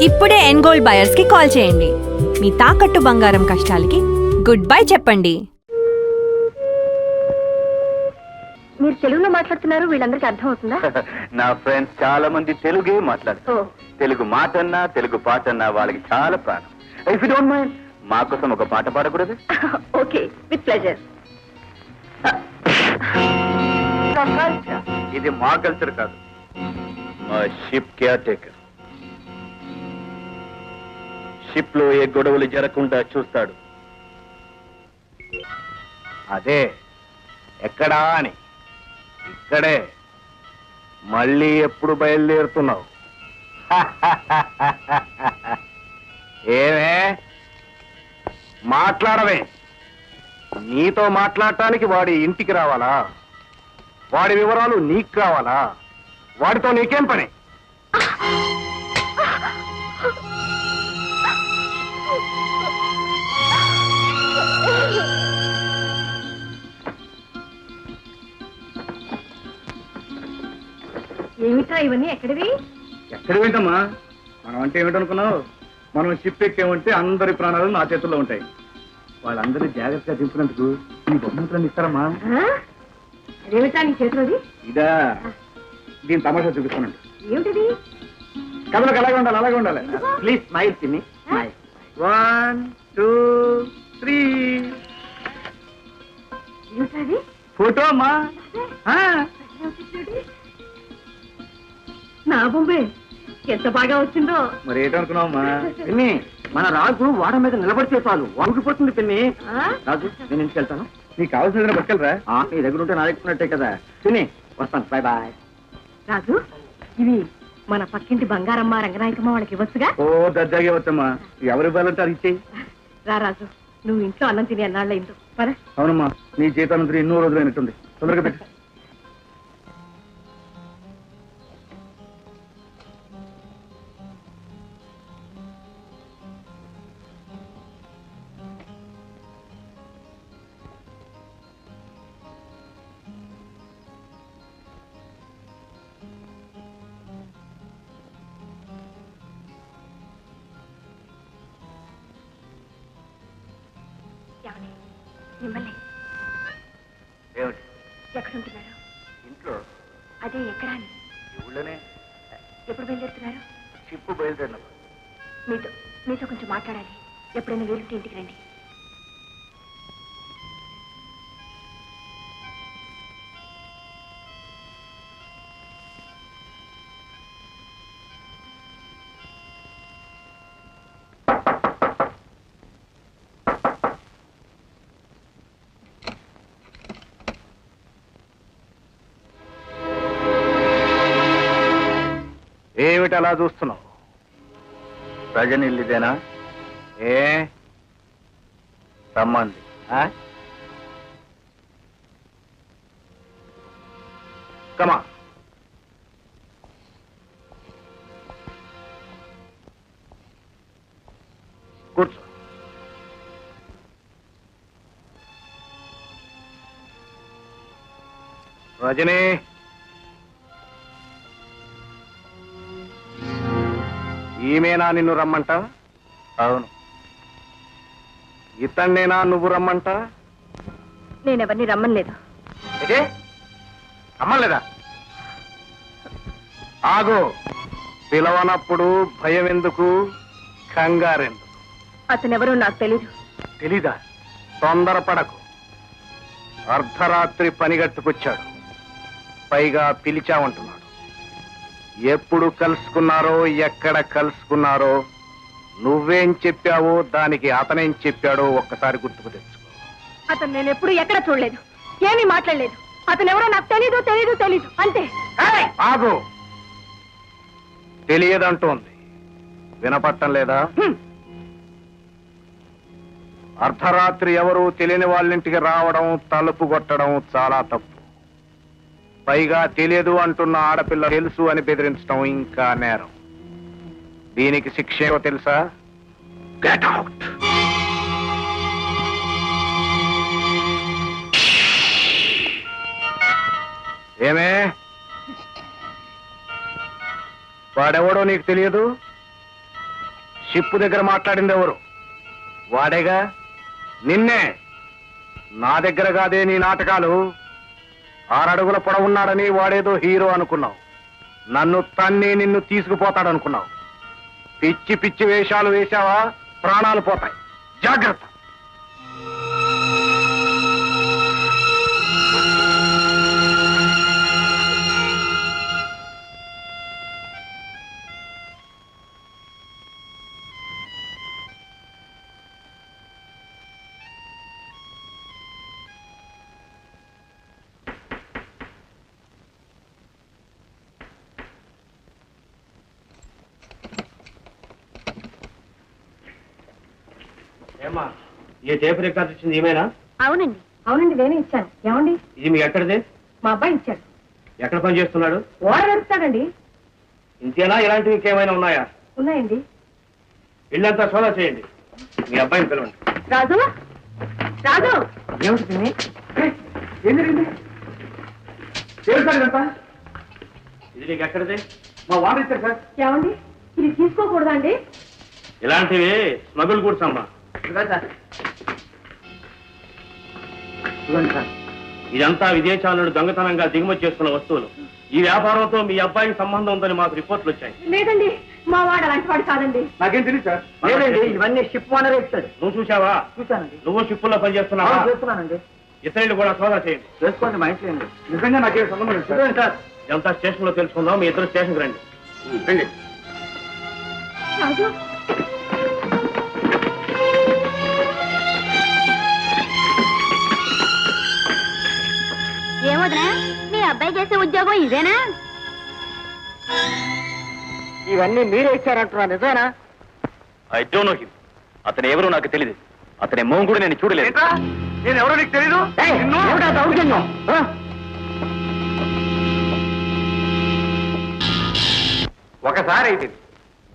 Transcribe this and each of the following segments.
ఇప్పుడే ఎన్గోల్డ్ బయర్స్ కి కాల్ చేయండి. మీ తాకట్టు బంగారం కష్టాలకి గుడ్ బై చెప్పండి. మీరు తెలుగులో మాట్లాడుతున్నారు, వీళ్ళందరికీ అర్థం అవుతుందా? నా ఫ్రెండ్స్ చాలా మంది తెలుగే మాట్లాడతారు. తెలుగు మాటన్నా తెలుగు పాటన్నా వాళ్ళకి చాలా ప్రాణం. ఇఫ్ యు డోంట్ మైండ్ మా కోసం ఒక పాట పాడకూడదు? Okay, with pleasure. ఇది మా కల్చర్ కాదు, మా షిప్ కేర్ టేకర్. షిప్ లో ఏ గొడవలు జరగకుండా చూస్తాడు. అదే ఎక్కడా అని. ఇక్కడే. మళ్ళీ ఎప్పుడు బయలుదేరుతున్నావు? ఏమే మాట్లాడవే? నీతో మాట్లాడటానికి వాడి ఇంటికి రావాలా? వాడి వివరాలు నీకు కావాలా? వాడితో నీకేం పని? ఏమిటా ఇవన్నీ? ఎక్కడివి? ఎక్కడ వింటమ్మా? మనం అంటే ఏమిటనుకున్నావు? మనం షిప్ ఎక్కేమంటే అందరి ప్రాణాలు నా చేతుల్లో ఉంటాయి. వాళ్ళందరూ జాగ్రత్తగా దింపినందుకు ఈ బహుమతులను ఇస్తారమ్మా. అదేమిటా నీ చేతిలోది? ఇదా? దీని తమాషా చూపిస్తానండి. ఏమిటిది? కథలకు అలాగే ఉండాలి, అలాగే ఉండాలి. ప్లీజ్ స్మైల్ తిని. 1 2 3. ఏమిటది? ఫోటో అమ్మా. నా బొంబే ఎంత బాగా వచ్చిందో. మరి ఏంటనుకున్నావమ్మా? పిన్ని, మన రాజు వాడ మీద నిలబడితే చాలు వంగిపోతుంది. పిన్ని, రాజు నేను ఇంటికి వెళ్తాను. నీకు కావాల్సిన పట్టుకెళ్ళరా? నీ దగ్గర ఉంటే నా దగ్గర కదా. పిన్ని వస్తాను, బాయ్ బాయ్. రాజు, ఇవి మన పక్కింటి బంగారమ్మ రంగనాయకమ్మ వాళ్ళకి ఇవ్వచ్చుగా? ఓ దర్జాగా ఇవ్వచ్చమ్మా. ఎవరు ఇవ్వాలంటే అది ఇచ్చేయి. రా రాజు, నువ్వు ఇంట్లో అన్నం తిని అన్నాళ్ళయిందో. పరా. అవునమ్మా, నీ జీతానంతరం ఎన్నో రోజులైనట్టుంది. తొందరగా పెట్టి. మిమ్మల్ని ఏమిటి? ఎక్కడుంటున్నారు? ఇంట్లో. అదే ఎక్కడా అని? ఊళ్ళోనే. ఎప్పుడు బయలుదేరుతున్నారు? షిప్ బయలుదేరినప్పుడు. మీతో కొంచెం మాట్లాడాలి. ఎప్పుడైనా వీలుంటే ఇంటికి రండి. ఏమిటి అలా చూస్తున్నావు? రజనిల్లిదేనా? ఏ సంబంధి? కమా. కూర్చో. రజనీ, ఈమెనా నిన్ను రమ్మంట? అవును. ఇతన్నేనా నువ్వు రమ్మంట? నేనెవరిని రమ్మలేదు. రమ్మలేదా? ఆగు. పిలవనప్పుడు భయం ఎందుకు, కంగారెందుకు? అతనెవరో నాకు తెలీదు. తెలీదా? తొందరపడకు. అర్ధరాత్రి పనిగట్టుకొచ్చాడు. పైగా పిలిచామంటున్నాడు. ఎప్పుడు కలుసుకున్నారో, ఎక్కడ కలుసుకున్నారో, నువ్వేం చెప్పావో దానికి అతనేం చెప్పాడో ఒక్కసారి గుర్తుకు తెచ్చుకో. అతను నేను ఎప్పుడు ఎక్కడ చూడలేదు, ఏమీ మాట్లాడలేదు. అతనెవరో నాకు తెలీదు తెలీదు తెలీదు అంతే. ఆగు. తెలియదంటోంది. వినపట్టం లేదా? అర్ధరాత్రి ఎవరు తెలియని వాళ్ళింటికి రావడం, తలుపు కొట్టడం చాలా తప్పు. పైగా తెలియదు అంటున్న ఆడపిల్ల తెలుసు అని బెదిరించడం ఇంకా నేరం. దీనికి శిక్ష ఏమో తెలుసా? Get out. ఏమే, వాడెవడో నీకు తెలియదు? షిప్పు దగ్గర మాట్లాడింది ఎవరు? వాడేగా. నిన్నే. నా దగ్గర కాదే నీ నాటకాలు. 6 అడుగుల పొడవున్నాడని వాడేదో హీరో అనుకున్నావు. నన్ను తన్ని నిన్ను తీసుకుపోతాడనుకున్నావు. పిచ్చి పిచ్చి వేషాలు వేశావా ప్రాణాలు పోతాయి. జాగ్రత్త. ఏమ్మా, ఈ టేప్ రికార్డు ఇచ్చింది ఏమైనా? అవునండి. అవునండి, నేనే ఇచ్చాను. ఏమండి? ఇది మీ ఎక్కడిదే? మా అబ్బాయి ఇచ్చాడు. ఎక్కడ పని చేస్తున్నాడు? ఓడ వెళ్తాడండి. ఇంతేనా? ఇలాంటివి ఇంకేమైనా ఉన్నాయా? ఉన్నాయండి. ఇల్లంతా సోదా చేయండి. మీ అబ్బాయిని పిలవండి. రాజు, రాజు, ఏమిటి? ఏం జరిగింది? ఇది నీకు ఎక్కడిదే? మా వాడు ఇచ్చారు సార్. ఏమండి? ఇది తీసుకోకూడదండి. ఇలాంటివి స్మగుల్ గూడ్స్ అమ్మా. ఇదంతా విదేశాల నుండి దొంగతనంగా దిగుమతి చేస్తున్న వస్తువులు. ఈ వ్యాపారంతో మీ అబ్బాయికి సంబంధం ఉందని మాకు రిపోర్ట్లు వచ్చాయి. లేదండి, మా వాడు అలాంటి వాడు కాదండి. నాకేం తెలియదు సార్. లేదండి, ఇవన్నీ షిప్ ఓనర్ ఇచ్చాడు. నువ్వు చూసావా? చూశానండి. నువ్వు షిప్పుల్లో పనిచేస్తున్నావా? చేస్తున్నానండి. ఇతరులు కూడా సోదా చేయండి. చేసుకోండి, మా ఇంట్లో అండి. నిజంగా నాకేం సంబంధం లేదు సార్. ఇదంతా స్టేషన్ లో తెలుసుకుందాం. మీ ఇద్దరు స్టేషన్కి రండి. రండి. రాజు, ఏమోదనా మీ అబ్బాయి చేసే ఉద్యోగం ఇదేనా? ఇవన్నీ మీరే ఇచ్చారంటున్నా, నిజమేనా? I don't know him. అతను ఎవరో నాకు తెలియదు. అతని మొహం కూడా నేను చూడలేదు. నేను ఎవరో నీకు తెలీదు? ఒకసారి అయిపోయింది,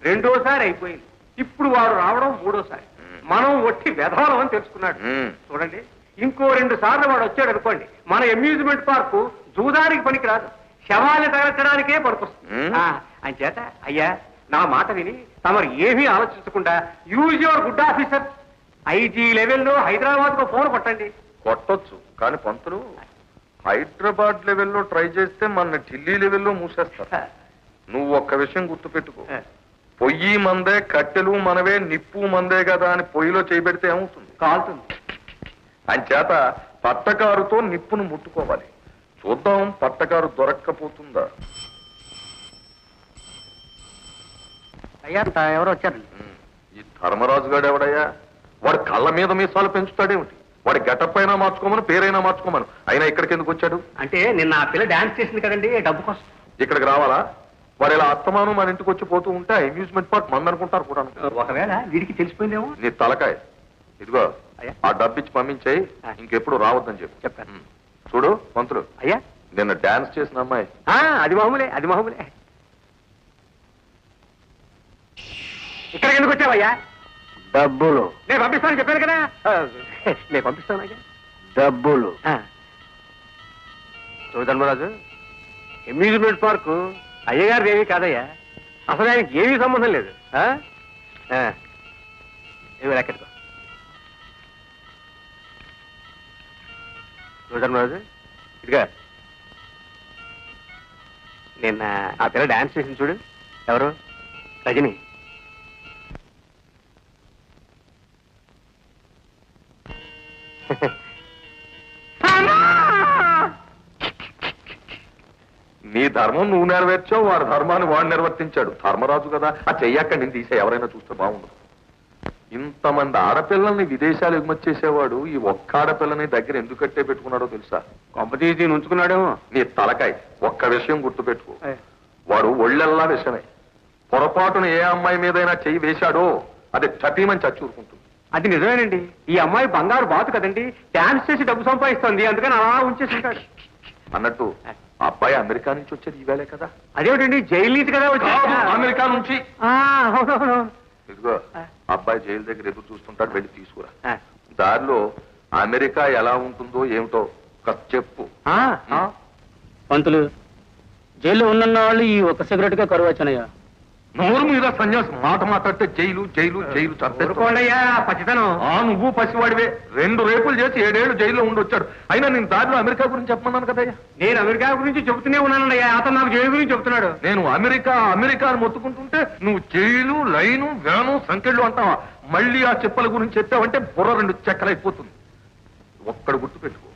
రెండోసారి అయిపోయింది, ఇప్పుడు వాడు రావడం మూడోసారి. మనం ఒట్టి వెధవలం అని తెలుసుకున్నాడు. చూడండి, ఇంకో 2 సార్లు వాడు వచ్చాడు అనుకోండి, మన అమ్యూజ్మెంట్ పార్కు జూదానికి పనికిరాదు, శవాన్ని తగలచడానికే పనికొస్తుంది. అంచేత అయ్యా, నా మాట విని తమరు ఏమీ ఆలోచించకుండా use your good officer. IG లెవెల్లో హైదరాబాద్ కు ఫోన్ కొట్టండి. కొట్టొచ్చు, కానీ పంతులు హైదరాబాద్ లెవెల్లో ట్రై చేస్తే మన ఢిల్లీ లెవెల్లో మూసేస్తారు. నువ్వు ఒక్క విషయం గుర్తుపెట్టుకో, పొయ్యి మందే, కట్టెలు మనవే, నిప్పు మందే కదా అని పొయ్యిలో చేయబెడితే ఏమవుతుంది? కాలుతుంది. అంచేత పట్టకారుతో నిప్పును ముట్టుకోవాలి. చూద్దాం పట్టకారు దొరక్కపోతుందా. అయ్యా, ఎవరు వచ్చారండి? ఈ ధర్మరాజు గారు ఎవడయ్యా? వాడు కళ్ళ మీద మీసాలు పెంచుతాడేమిటి? వాడి గెటప్ అయినా మార్చుకోమను, పేరైనా మార్చుకోమను. అయినా ఇక్కడికి ఎందుకు వచ్చాడు? అంటే నిన్న ఆ పిల్ల డాన్స్ చేసింది కదండి, డబ్బు కోసం. ఇక్కడికి రావాలా? వాడు ఇలా అత్తమాను మన ఇంటికి వచ్చి పోతూ ఉంటే అమ్యూజ్మెంట్ పార్క్ మందనుకుంటారు కూడా. ఒకవేళ వీడికి తెలిసిపోయిందేమో. నీ తలకాయ ఇదిగో, అయ్యా. ఆ డబ్బిచ్చి పంపించాయి, ఇంకెప్పుడు రావద్దని చెప్పు. చెప్పాను. చూడు పంతులు, అయ్యా, నిన్న డాన్స్ చేసిన అమ్మాయి అది మామూలే, అది మామూలే. ఇక్కడికి ఎందుకు వచ్చావయ్యా? డబ్బులు. నేను పంపిస్తాను చెప్పాను కదా. నేను పంపిస్తాను అయ్యా. డబ్బులు. ధర్మరాజు, అమ్యూజ్మెంట్ పార్కు అయ్యగారు ఏమీ కాదయ్యా. అసలు ఆయనకి ఏమీ సంబంధం లేదు. ఏమి ఎక్కడికో ధర్మరాజు, ఇదిగా నిన్న ఆ పిల్ల డాన్స్ చేసింది చూడు. ఎవరు? రజని. నీ ధర్మం నువ్వు నెరవేర్చావు, వాడి ధర్మాన్ని వాడు నిర్వర్తించాడు. ధర్మరాజు కదా, ఆ చెయ్యక్క నేను తీసే ఎవరైనా చూస్తే బాగుండదు. ఇంతమంది ఆడపిల్లల్ని విదేశాలు ఎగుమతి చేసేవాడు ఈ ఒక్క ఆడపిల్లని దగ్గర ఎందుకు కట్టే పెట్టుకున్నాడో తెలుసా? కొంపతీసి ఉంచుకున్నాడేమో. నీ తలకాయ ఒక్క విషయం గుర్తుపెట్టుకో, వాడు ఒళ్ళెల్లా విషమే. పొరపాటున ఏ అమ్మాయి మీదైనా చెయ్యి వేశాడో అది చటీమని చచ్చూరుకుంటుంది. అది నిజమేనండి. ఈ అమ్మాయి బంగారు బాతు కదండి, డాన్స్ చేసి డబ్బు సంపాదిస్తుంది, అందుకని అలా ఉంచేసింటాడు. అన్నట్టు ఆ అబ్బాయి అమెరికా నుంచి వచ్చేది ఈవేళే కదా? అదేమిటండి, జైలు నుంచి కదా వచ్చి. అమెరికా నుంచి. అవునవును. ఇదిగో, అబ్బాయి జైలు దగ్గర ఎదురు చూస్తుంటాడు, వెళ్ళి తీసుకురా. దారిలో అమెరికా ఎలా ఉంటుందో ఏమిటో చెప్పు. పంతులు, జైల్లో ఉన్న వాళ్ళు ఈ ఒక్క సిగరెట్ గా కరువు వచ్చానయ్యా. నోరు మీద సన్యాసం మాట మాట్లాడితే జైలు జైలు జైలు ఊరుకోండయ్యా పచ్చితనం. నువ్వు పసివాడివే 2 రేపులు చేసి 7 ఏళ్ళు జైల్లో ఉండొచ్చాడు. అయినా నేను దారిలో అమెరికా గురించి చెప్పమన్నాను కదయ్యా. నేను అమెరికా గురించి చెబుతూనే ఉన్నానయ్యా, అతను నాకు జైలు గురించి చెబుతున్నాడు. నేను అమెరికా అమెరికా అని మొత్తుకుంటుంటే నువ్వు జైలు లైను వ్యాను సంకెళ్ళు అంటావా? మళ్ళీ ఆ చెప్పల గురించి చెప్పావంటే బుర్ర 2 చెక్కలైపోతుంది. ఒక్కడు గుర్తుపెట్టుకో,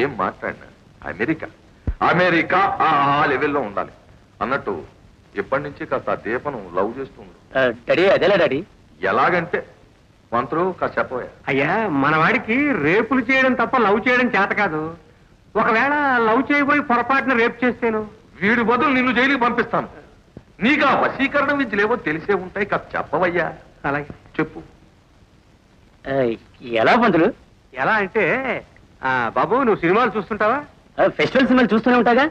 ఏం మాట్లాడినా అమెరికా అమెరికా ఆ లెవెల్లో ఉండాలి అన్నట్టు. ఎప్పటి నుంచి కాస్త దీపను లవ్ చేస్తుండు. డాడీ అదేలా డాడీ? ఎలాగంటే మంత్రులు కాస్త చెప్పవా. అయ్యా మన వాడికి రేపులు చేయడం తప్ప లవ్ చేయడం చేత కాదు. ఒకవేళ లవ్ చేయబోయి పొరపాటున రేపు చేస్తేను వీడి బదులు నిన్ను జైలుకి పంపిస్తాను. నీకు ఆ వశీకరణ విద్యలేవో తెలిసే ఉంటాయి, కాస్త చెప్పవయ్యా. అలాగే చెప్పు. ఎలా పంతులు? ఎలా అంటే బాబు నువ్వు సినిమాలు చూస్తుంటావా? ఫెస్టివల్ సినిమాలు చూస్తూనే ఉంటాగా.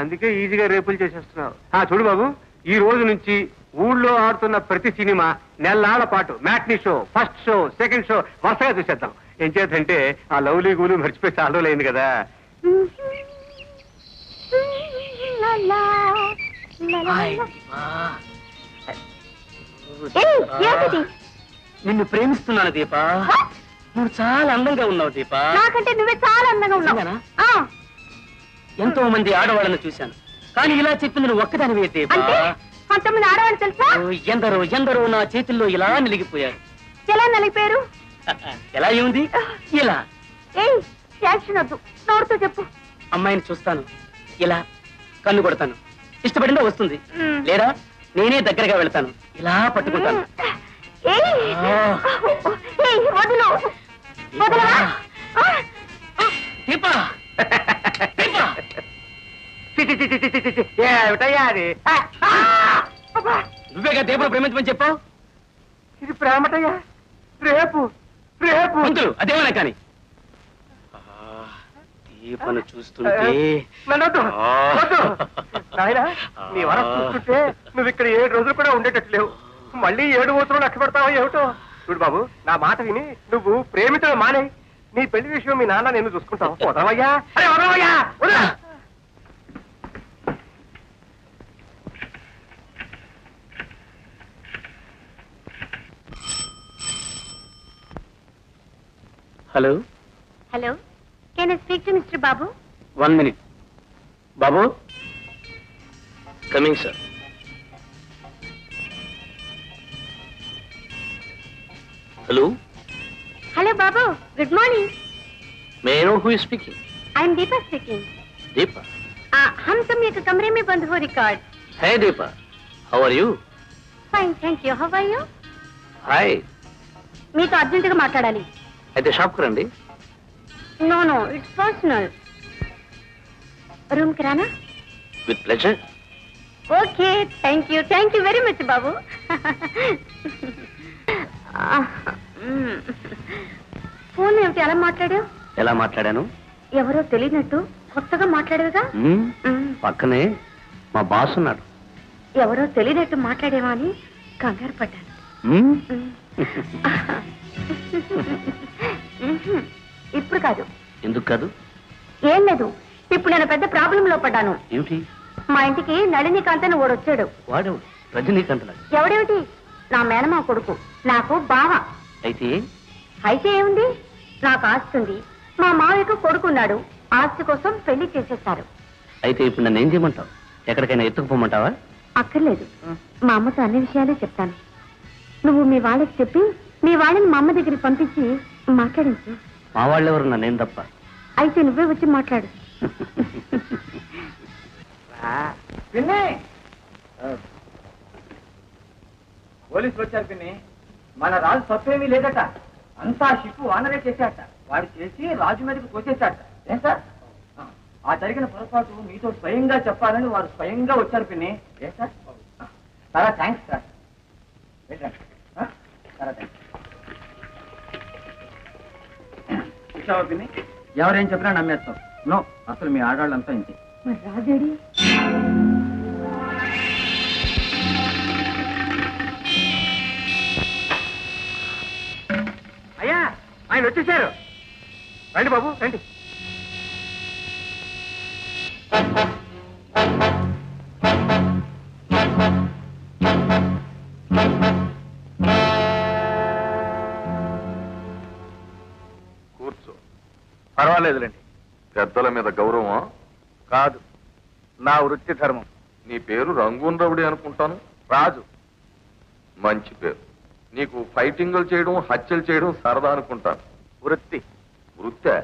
అందుకే ఈజీగా రేపులు చేసేస్తున్నావు. చూడు బాబు, ఈ రోజు నుంచి ఊళ్ళో ఆడుతున్న ప్రతి సినిమా నెలల పాటు matinee show, first show, second show వరుసగా చూసేద్దాం. ఏం చేద్దంటే ఆ లవ్లీ గూలు మర్చిపోయి చాలా రోజులు అయింది కదా. నిన్ను ప్రేమిస్తున్నాను దీపా. నువ్వు చాలా అందంగా ఉన్నావు దీపా. నాకంటే నువ్వే చాలా అందంగా ఉన్నావు. ఎంతో మంది ఆడవాళ్ళను చూశాను, కానీ ఇలా చెప్పింది నువ్వు ఒక్కదానివే దీపా. అంతమంది ఆడవాళ్ళు తెలుసా? ఎందరో ఎందరో నా చేతుల్లో ఇలా నిలిగిపోయారు. ఎలా నలిపారు? ఎలా ఉంది? ఇలా. ఏయ్ యాక్షన్ వద్దు, నోడుతూ చెప్పు. అమ్మాయిని చూస్తాను, ఇలా కన్ను కొడతాను, ఇష్టపడిందో వస్తుంది, లేదా నేనే దగ్గరగా వెళ్తాను, ఇలా పట్టుకుంటాను. వదులు వదలవా? దీపా ఏమిటయ్యా అది? నువ్వేగా దీపను ప్రేమించమని చెప్పావు. ఇది ప్రేమటయ్యా. రేపు రేపు మంతులు అదేమన్నా కానీ దీపను చూస్తుంటే నన్నొద్దు, వద్దు. నాయనా, నీ వరస చూస్తుంటే నువ్వు ఇక్కడ 7 రోజులు కూడా ఉండేటట్టు లేవు. మళ్ళీ 7 రోజులు లెక్క పెడతావా ఏమిటో? చూడు బాబు, నా మాట విని నువ్వు ప్రేమించడం మానే. నీ పెళ్లి విషయం మీ నాన్న నేను చూసుకుంటావు. వదలవయ్యా, అరే వదలవయ్యా, వదలా. Hello hello, can I speak to mister Babu? 1 minute. Babu coming sir. Hello hello Babu, good morning. May I know who is speaking? I am Deepa speaking. Deepa. हम तुम एक कमरे में बंद हो record. Hey Deepa, how are you? Fine, thank you. How are you? Hi. మీతో అర్జెంట్ గా మాట్లాడాలి. అయితే షాప్కి రండి. No no, it's personal. Room किराना? With pleasure. Okay, thank you very much Babu. Phone ఏమిటి అలా మాట్లాడావు? ఎలా మాట్లాడాను? ఎవరో తెలియనట్టు కొత్తగా మాట్లాడేవిగా. పక్కనే మా బాస్ ఉన్నాడు. ఎవరో తెలియనట్టు మాట్లాడేవా అని కంగారు పడ్డాను. ఇప్పుడు కాదు. ఎందుకు కాదు? ఏం లేదు, ఇప్పుడు నేను పెద్ద ప్రాబ్లం లో పడ్డాను. ఏమిటి? మా ఇంటికి నళినీకాంత్ అని ఓడొచ్చాడు. వాడేవాడు? రజనీకాంత్. ఎవడేమిటి, నా మేనమా కొడుకు, నాకు బావ. అయితే అయితే ఏముంది, నాకు ఆస్తి ఉంది, మా మావయ్యకు కొడుకున్నాడు, ఆస్తి కోసం పెళ్లి చేసేస్తారు. అయితే ఇప్పుడు నన్ను ఏం చేయమంటావు? ఎక్కడికైనా ఎత్తుకుపోమంటావా? అక్కర్లేదు, మా అమ్మతో అన్ని విషయాలే చెప్తాను. నువ్వు మీ వాళ్ళకి చెప్పి మీ వాళ్ళని మా అమ్మ దగ్గరికి పంపించి మాట్లాడించు. మా వాళ్ళెవరు, నన్నేం తప్ప. అయితే నువ్వే వచ్చి మాట్లాడు. పోలీసులు వచ్చారు పిన్ని. మన రాజు తప్పేమీ లేదట, అంతా షిప్ వానరే చేశాట. వాడు చేసి రాజు మీదకి పోసేశాట. ఏం సార్, ఆ జరిగిన పొరపాటు మీతో స్వయంగా చెప్పాలని వారు స్వయంగా వచ్చారు పిన్ని. ఏ సార్, చాలా థ్యాంక్స్ సార్. చాలా థ్యాంక్స్. చూసావా పిన్ని, ఎవరేం చెప్పినా నమ్మేస్తాం. నో, అసలు మీ ఆడవాళ్ళంతా ఇంతే. మరి రాజేడి? అయ్యా, ఆయన వచ్చేసారు. రండి బాబు, రండి. పర్వాలేదులేండి. పెద్దల మీద గౌరవం కాదు, నా వృత్తి ధర్మం. నీ పేరు రంగూన్ రౌడీ అనుకుంటాను. రాజు. మంచి పేరు. నీకు ఫైటింగులు చేయడం, హత్యలు చేయడం సరదా అనుకుంటాను. వృత్తి. వృత్తే?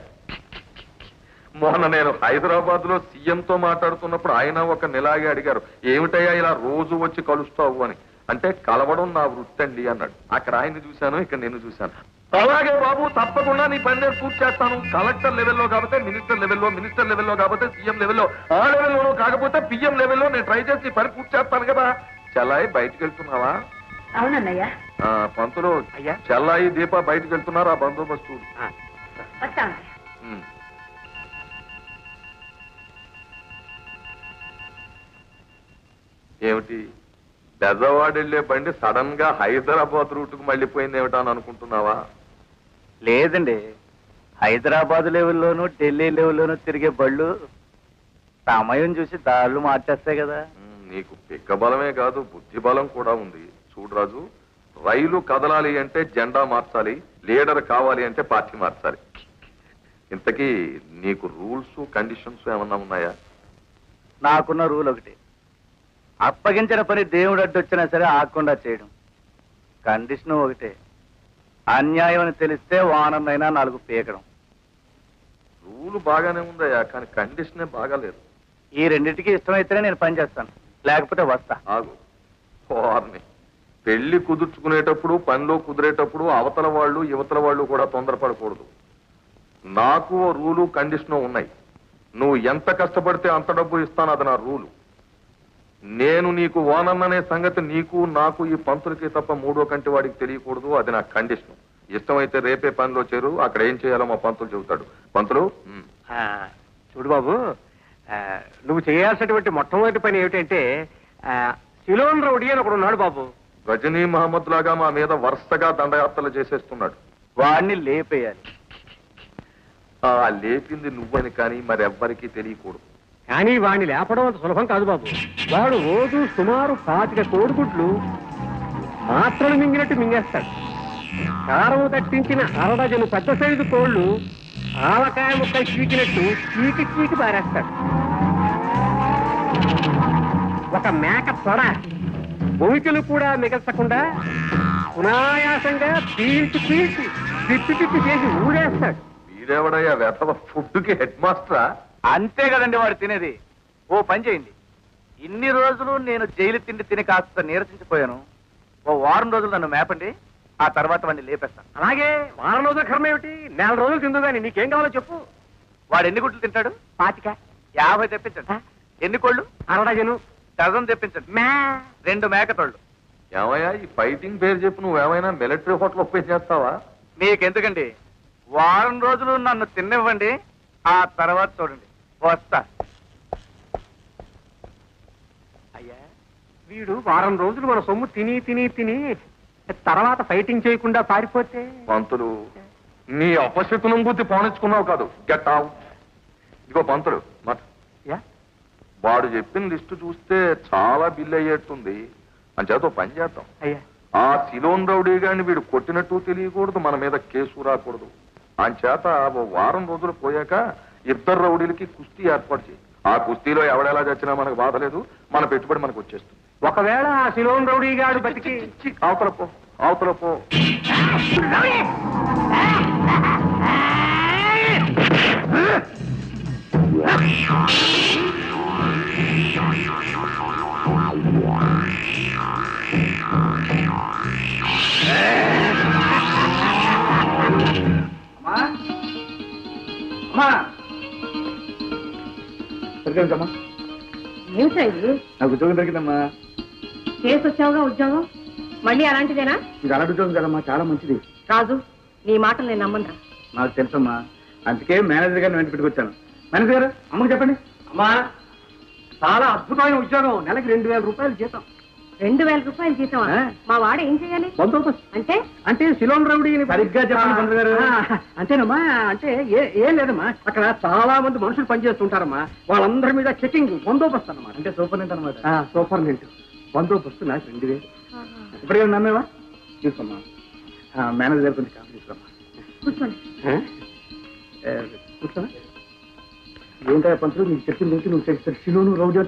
మొన్న నేను హైదరాబాద్ లో సీఎంతో మాట్లాడుతున్నప్పుడు ఆయన ఒక నెలాగే అడిగారు, ఏమిటయ్యా ఇలా రోజు వచ్చి కలుస్తావు అని. అంటే కలవడం నా వృత్తి అండి అన్నాడు. అక్కడ ఆయన్ని చూశాను, ఇక్కడ నేను చూశాను. అలాగే బాబు, తప్పకుండా నీ పని నేను పూర్తి చేస్తాను. కలెక్టర్ లెవెల్లో కాకపోతే మినిస్టర్ లెవెల్లో, మినిస్టర్ లెవెల్లో కాకపోతే సీఎం లెవెల్లో, ఆ లెవెల్లోనూ కాకపోతే పిఎం లెవెల్లో నేను ట్రై చేసి ఈ పని పూర్తి చేస్తాను కదా. చెల్లాయి బయటికి వెళ్తున్నావా? అవునన్నయ్య. పంతులు, అయ్యా. చెల్లాయి దీప బయటికి వెళ్తున్నారు. ఆ బందోబస్తు వస్తాను. ఏమిటి బెజవాడ వెళ్లే బండి సడన్ గా హైదరాబాద్ రూట్ కు మళ్ళీపోయింది ఏమిటా అని అనుకుంటున్నావా? లేదండి, హైదరాబాద్ లెవెల్లోనూ ఢిల్లీ లెవెల్లోనూ తిరిగే బళ్ళు సమయం చూసి దాళ్ళు మార్చేస్తాయి కదా. నీకు పిక్క బలమే కాదు, బుద్ధి బలం కూడా ఉంది. చూడు రాజు, రైలు కదలాలి అంటే జెండా మార్చాలి, లీడర్ కావాలి అంటే పార్టీ మార్చాలి. ఇంతకీ నీకు రూల్స్ కండిషన్స్ ఏమన్నా ఉన్నాయా? నాకున్న రూల్ ఒకటి, అప్పగించిన పని దేవుడు అడ్డొచ్చినా సరే ఆగకుండా చేయడం. కండిషన్ ఒకటే, అన్యాయం అని తెలిస్తే వానమైనా 4 పీకడం. రూల్ బాగానే ఉందయ్యా, కానీ కండిషనే బాగాలేదు. ఈ రెండింటికి ఇష్టమైతేనే నేను పని చేస్తాను, లేకపోతే వస్తా. ఆగు. వారిని పెళ్లి కుదుర్చుకునేటప్పుడు, పనిలో కుదిరేటప్పుడు అవతల వాళ్ళు యువతల వాళ్ళు కూడా తొందరపడకూడదు. నాకు రూలు కండిషను ఉన్నాయి. నువ్వు ఎంత కష్టపడితే అంత డబ్బు ఇస్తాను, అది నా రూలు. నేను నీకు ఓనన్ననే సంగతి నీకు నాకు ఈ పంతులకి తప్ప 3వ కంటి వాడికి తెలియకూడదు, అది నా కండిషన్. ఇష్టమైతే రేపే పనిలో చేరు, అక్కడ ఏం చేయాలో మా పంతులు చెబుతాడు. పంతులు, చూడు బాబు, నువ్వు చేయాల్సినటువంటి మొట్టమొదటి పని ఏమిటంటే సిలోన్ రౌడీ అని ఒకడు ఉన్నాడు బాబు. గజనీ మహమ్మద్ లాగా మా మీద వరుసగా దండయాత్రలు చేసేస్తున్నాడు. వాడిని లేపేయాలి. లేపింది నువ్వని కానీ మరెవ్వరికీ తెలియకూడదు. కానీ వాడిని లేపడం అంత సులభం కాదు బాబు. వాడు రోజు సుమారు 25 కోడిగుడ్లు మాత్రలు మింగినట్టు మింగేస్తాడు. కారం తట్టించిన 1/2 డజను పెద్ద సైజు కోళ్లు ఆవకాయ ముక్కలు చీకినట్టు చీకి పారేస్తాడు. ఒక మేక తొడ భూమికలు కూడా మిగల్చకుండా సునాయాసంగా పీల్చి పిప్పి చేసి ఊడేస్తాడు. వీడెవడయ్యా వెతవ ఫుడ్కి హెడ్ మాస్టరా? అంతే కదండి వాడు తినేది. ఓ పని చేయండి, ఇన్ని రోజులు నేను జైలు తిండి తిని కాస్త నీరసించిపోయాను. ఓ 1 వారం రోజులు నన్ను మేపండి, ఆ తర్వాత వాడిని లేపేస్తాను. అలాగే 1 వారం రోజుల కర్మ ఏమిటి, 4 రోజులు తిందుగాని నీకేం కావాలో చెప్పు. వాడు ఎన్ని గుడ్లు తింటాడు? 25. 50 తెప్పించండి. ఎన్ని కోళ్ళు? 1/2 డజను. డజన్ తెప్పించండి. 2 మేకతోళ్ళు. ఏమయ్యా ఈ ఫైటింగ్ పేరు చెప్పు, నువ్వేమైనా మిలిటరీ హోటల్ ఓపెన్ చేస్తావా? మీకెందుకండి, 1 వారం రోజులు నన్ను తిన్నివ్వండి, ఆ తర్వాత చూడండి. వస్తా. అయ్యా, వీడు 1 వారం రోజులు మన సొమ్ము తిని తర్వాత ఫైటింగ్ చేయకుండా పారిపోతే? పంతులు, నీ అపశకునం బుద్ధి పోనిచ్చుకున్నావు కాదు. Get out. ఇదిగో పంతులు మాట, వాడు చెప్పిన లిస్టు చూస్తే చాలా బిల్ అయ్యేట్టుంది. అంచేత పని చేద్దాం. అయ్యా, ఆ సిలోన్ రౌడీ గారిని వీడు కొట్టినట్టు తెలియకూడదు, మన మీద కేసు రాకూడదు. అంచేత 1 వారం రోజులు పోయాక 2 రౌడీలకి కుస్తీ ఏర్పాటు చేయి. ఆ కుస్తీలో ఎవడెలా చచ్చినా మనకు బాధ లేదు, మన పెట్టుబడి మనకు వచ్చేస్తుంది. ఒకవేళ ఆ సిలోన్ రౌడీ గాడు బతికి అవతల పో. దొరికిందమ్మా, ఏమిటా ఇది? నాకు ఉద్యోగం దొరికిందమ్మా. చేసి వచ్చావుగా ఉద్యోగం, మళ్ళీ అలాంటిదేనా? ఇది అలాంటి ఉద్యోగం కదమ్మా, చాలా మంచిది. రాజు, నీ మాటలు నేను నమ్మను. నాకు తెలుసమ్మా, అందుకే మేనేజర్ గారిని వెంట పెట్టుకొచ్చాను. మేనేజర్ గారు, అమ్మకు చెప్పండి. అమ్మా, చాలా అద్భుతమైన ఉద్యోగం, నెలకి 2000 రూపాయలు జీతం. 2000 రూపాయలు జీతమా? మా వాడు ఏం చేయాలి? బందోబస్తు. అంటే సిలోన్ రౌడీని సరిగ్గా చెప్పండి పంతులు గారు. అంతేనమ్మా. అంటే ఏం లేదమ్మా, అక్కడ చాలా మంది మనుషులు పనిచేస్తుంటారమ్మా, వాళ్ళందరి మీద చెకింగ్, బందోబస్తు అన్నమాట. అంటే సూపరింటెండెంట్ అనమాట. సూపరింటెండెంట్ బందోబస్తు. నాకు 2000. ఇప్పటికే నమ్మేవా? తీసుకోమ్మా. మేనేజర్ గారు కొంచెం కాఫీ తీసుకోమ్మా. కూర్చోండి. ఏంటా పంతులు నీకు చెప్పింది ఏంటి? నువ్వు చేస్తారు శిలోను రౌడీ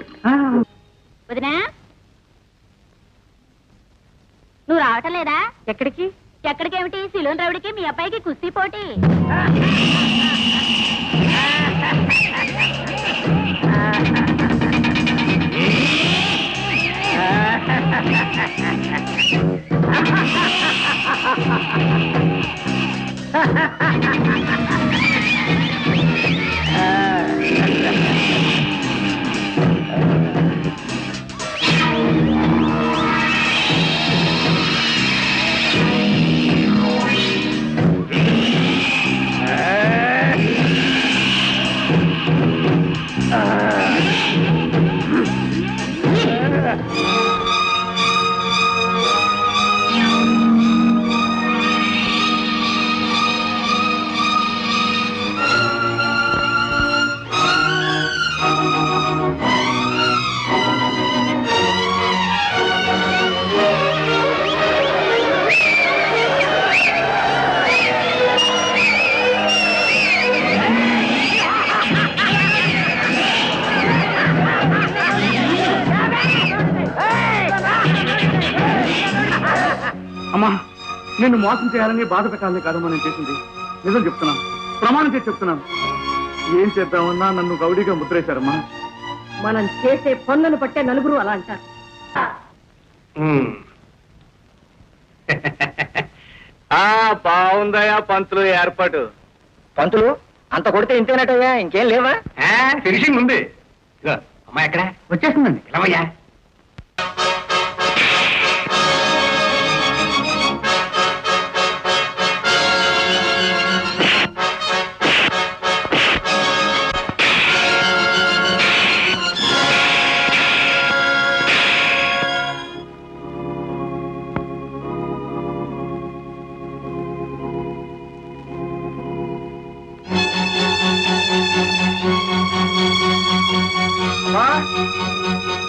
వదినా నువ్వు రావటం లేదా? ఎక్కడికి? ఎక్కడికేమిటి? సిలోన్ రౌడికి మీ అబ్బాయికి కుస్తీ పోటీ. అమ్మా, నిన్ను మోసం చేయాలని బాధ పెట్టాలని కాదమ్మా నేను చేసింది. నిజం చెప్తున్నాను, ప్రమాణం చేసి చెప్తున్నాను. ఏం చేద్దామన్నా నన్ను గౌడీగా ముద్రేశారమ్మా. మనం చేసే పనులను పట్టే నలుగురు అలా అంటారు. బాగుందయా పంతులు ఏర్పాటు. పంతులు అంత కొడితే ఇంతేనటయ్యా, ఇంకేం లేవా? ఫినిషింగ్ ఉంది. అమ్మాయి ఎక్కడ? వచ్చేస్తుందండి. ఎలావయ్యా?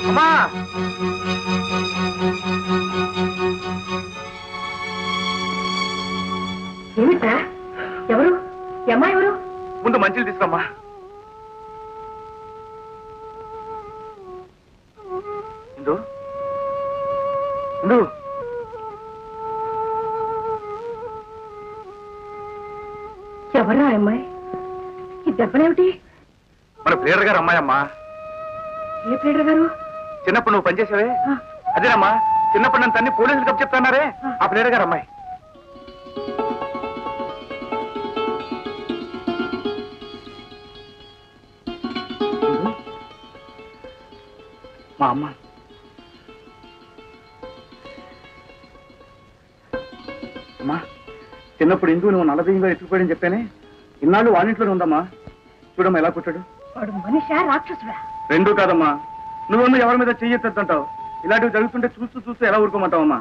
అమ్మా, ఏమిటా? ఎవరు? అమ్మాయి ఎవరు? ముందు మంచిలు తీసుకురమ్మా. ఇందు ఇందు ఎవరా అమ్మాయి? ఈ దెబ్బలేమిటి? మన ప్లేయర్ గారు అమ్మాయి అమ్మా. ఏ ప్లేడర్ గారు? చిన్నప్పుడు నువ్వు పనిచేసావే అదేనమ్మా. చిన్నప్పుడు నన్ను తన్ని పోలీసులు కప్పు చెప్తున్నారే ఆ ప్లేయర్ గారు అమ్మాయి. మా అమ్మ అమ్మా, చిన్నప్పుడు ఇందుకు నువ్వు నల్లదీయంగా ఎత్తుకుపోయాడని చెప్పానే, ఇన్నాళ్ళు వాడింట్లోనే ఉందమ్మా. చూడమ్మా ఎలా కొట్టాడు. వాడు మనిషా రాక్షసుడా? రెండూ కాదమ్మా. నువ్వు ఎవరి మీద చెయ్యొద్దంటావు. ఇలాంటివి జరుగుతుంటే చూస్తూ చూస్తూ ఎలా ఊరుకోమంటావమ్మా?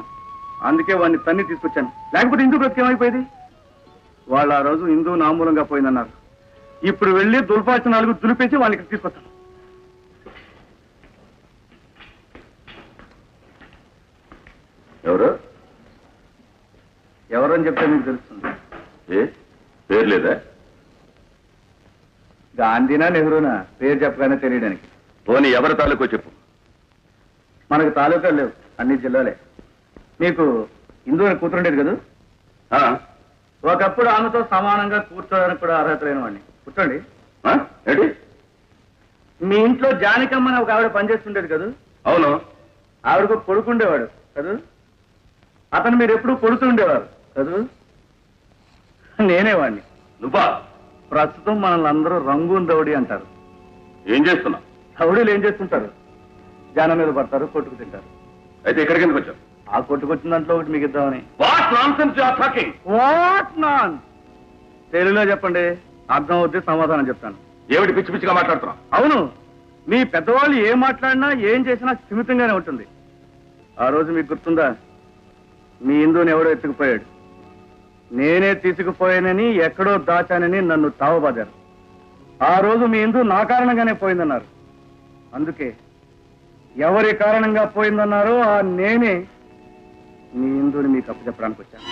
అందుకే వాడిని తన్ని తీసుకొచ్చాను. లేకపోతే ఇందు బ్రతికేమైపోయేది? వాళ్ళు ఆ రోజు ఇందు నామూలంగా పోయిందన్నారు. ఇప్పుడు వెళ్ళి దుల్పాల్సిన 4 దులిపేసి వాళ్ళకి తీసుకొస్తాను. ఎవరు ఎవరని చెప్తే మీకు తెలుస్తుంది. పేరు లేదా? గాంధీనా నెహ్రూనా పేరు చెప్పగానే తెలియడానికి. పోనీ ఎవరి తాలూకో చెప్పు. మనకు తాలూకాలు లేవు, అన్ని జిల్లాలే. మీకు ఇందు అని కూతురుండేది కదా? ఒకప్పుడు ఆమెతో సమానంగా కూర్చోడానికి కూడా అర్హత లేని వాడిని. కూర్చోండి. ఏంటి? మీ ఇంట్లో జానకమ్మని ఒక ఆవిడ పనిచేస్తుండేది కదా? అవును. ఆవిడకు కొడుకుండేవాడు కదా? అతను మీరు ఎప్పుడూ కొడుతూ ఉండేవారు కదా? నేనే వాడిని. నువ్వా? ప్రస్తుతం మనల్ని అందరూ రంగూన్ రౌడీ అంటారు. ఏం చేస్తున్నావు? రౌడీలు ఏం చేస్తుంటారు? జనం మీద పడతారు, కొట్టుకు తింటారు. అయితే ఇక్కడికి ఎందుకు వచ్చావు? ఆ కొట్టుకొచ్చిన దాంట్లో ఒకటి మీకు ఇద్దామని. What nonsense you are talking? What non? తెలుగులో చెప్పండి, అర్థం అవుతే సమాధానం చెప్తాను. ఏమిటి పిచ్చి పిచ్చిగా మాట్లాడుతున్నావు? అవును, మీ పెద్దవాళ్ళు ఏం మాట్లాడినా ఏం చేసినా స్థిమితంగానే ఉంటుంది. ఆ రోజు మీకు గుర్తుందా? మీ ఇందుని ఎవడో ఎత్తుకుపోయాడు. నేనే తీసుకుపోయానని, ఎక్కడో దాచానని నన్ను తావబాదారు. ఆ రోజు మీ ఇందు నా కారణంగానే పోయిందన్నారు. అందుకే ఎవరి కారణంగా పోయిందన్నారో ఆ నేనే మీ ఇందుని మీకు అప్పచెప్పడానికి వచ్చాను.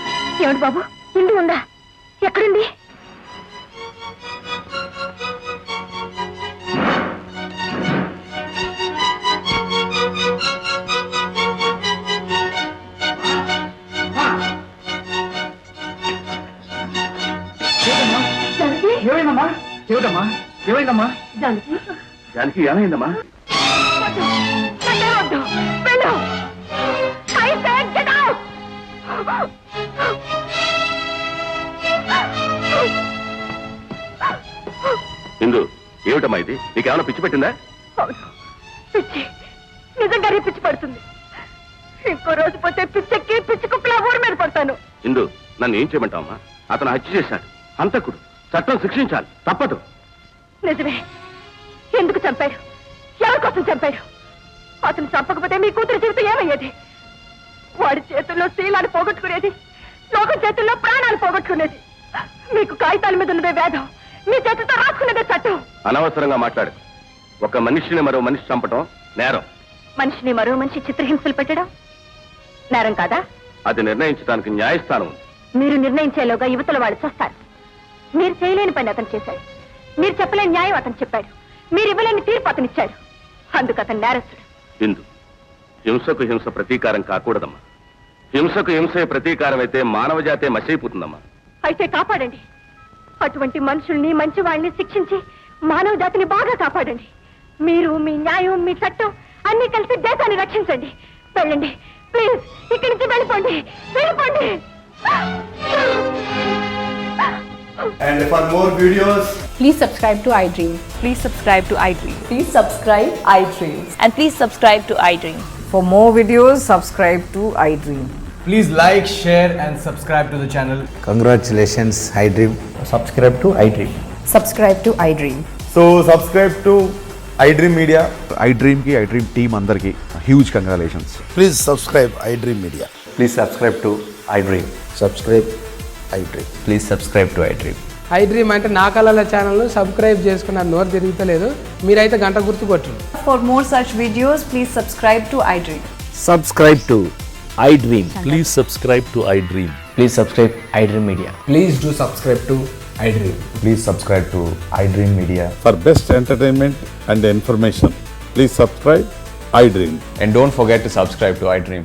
ఏమిటి బాబు, ఇంటి ఉందా? ఎక్కడుంది? ఏమైందమ్మా ఏమిటమ్మా ఏమైందమ్మా జానకి దానికి ఏమైందమ్మా? వద్దు. నాకేం వద్దు. వెళ్ళు. I said get out. ఇందు, ఏమిటమ్మా ఇది? నీకేమైనా పిచ్చి పెట్టిందా? అవును, పిచ్చి నిజంగానే పిచ్చి పడుతుంది. ఇంకో రోజు పోతే పిచ్చెక్కి పిచ్చి కుక్కలా ఊరి మీద పడతాను. ఇందు, నన్ను ఏం చేయమంటావమ్మా? అతను హత్య చేశాడు, హంతకుడు. చట్టం శిక్షించాలి, తప్పదు. నిజమే. ఎందుకు చంపాడు? ఎవరి కోసం చంపాడు? అతను చంపకపోతే మీ కూతురు జీవితం ఏమయ్యేది? వాడి చేతుల్లో శీలాన్ని పోగొట్టుకునేది, లోకం చేతుల్లో ప్రాణాలు పోగొట్టుకునేది. మీకు కాగితాల మీద ఉన్నదే వేదం, మీ చేతులతో రాసుకునేదే చట్టం. అనవసరంగా మాట్లాడు. ఒక మనిషిని మరో మనిషి చంపటం నేరం. మనిషిని మరో మనిషి చిత్రహింసలు పెట్టడం నేరం కాదా? అది నిర్ణయించడానికి న్యాయస్థానం ఉంది. మీరు నిర్ణయించేలోగా యువతల వాళ్ళు చేస్తారు. మీరు చేయలేని పని అతను చేశాడు. మీరు చెప్పలేని న్యాయం అతను చెప్పాడు. మీరు ఇవ్వలేని తీర్పు అతను ఇచ్చాడు. అందుకు అతను నేరస్తుడు. ఇందు, హింసకు హింస ప్రతీకారం కాకూడదమ్మా. హింసకు హింసే ప్రతీకారం అయితే మానవ జాతే మసైపోతుందమ్మా. అయితే కాపాడండి. అటువంటి మనుషుల్ని, మంచి వాళ్ళని శిక్షించి మానవ జాతిని బాగా కాపాడండి. మీరు, మీ న్యాయం, మీ చట్టం అన్ని కలిసి దేశాన్ని రక్షించండి. వెళ్ళండి ప్లీజ్. ఇక్కడి నుంచి వెళ్ళిపోండి, వెళ్ళిపోండి. And for more videos, Please subscribe to iDream. Please subscribe to iDream. Please subscribe iDream. And please subscribe to iDream. For more videos, subscribe to iDream. please like, share and subscribe to the channel. Congratulations, iDream. Subscribe to iDream. Subscribe to iDream. So subscribe to iDream Media. iDream ki iDream team andarki huge congratulations. Please subscribe iDream Media. Please subscribe to iDream. Subscribe iDream. Please subscribe to iDream. iDream అంటే నా కళల channel subscribe చేసుకున్న నోరు తిరుగుతలేదు. మీరైతే గంట గుర్తు కొట్టండి. For more such videos, please subscribe to iDream. Subscribe to iDream. Please subscribe to iDream. Please subscribe iDream Media. Please do subscribe to iDream. Please subscribe to iDream Media. For best entertainment and information, please subscribe iDream. And don't forget to subscribe to iDream.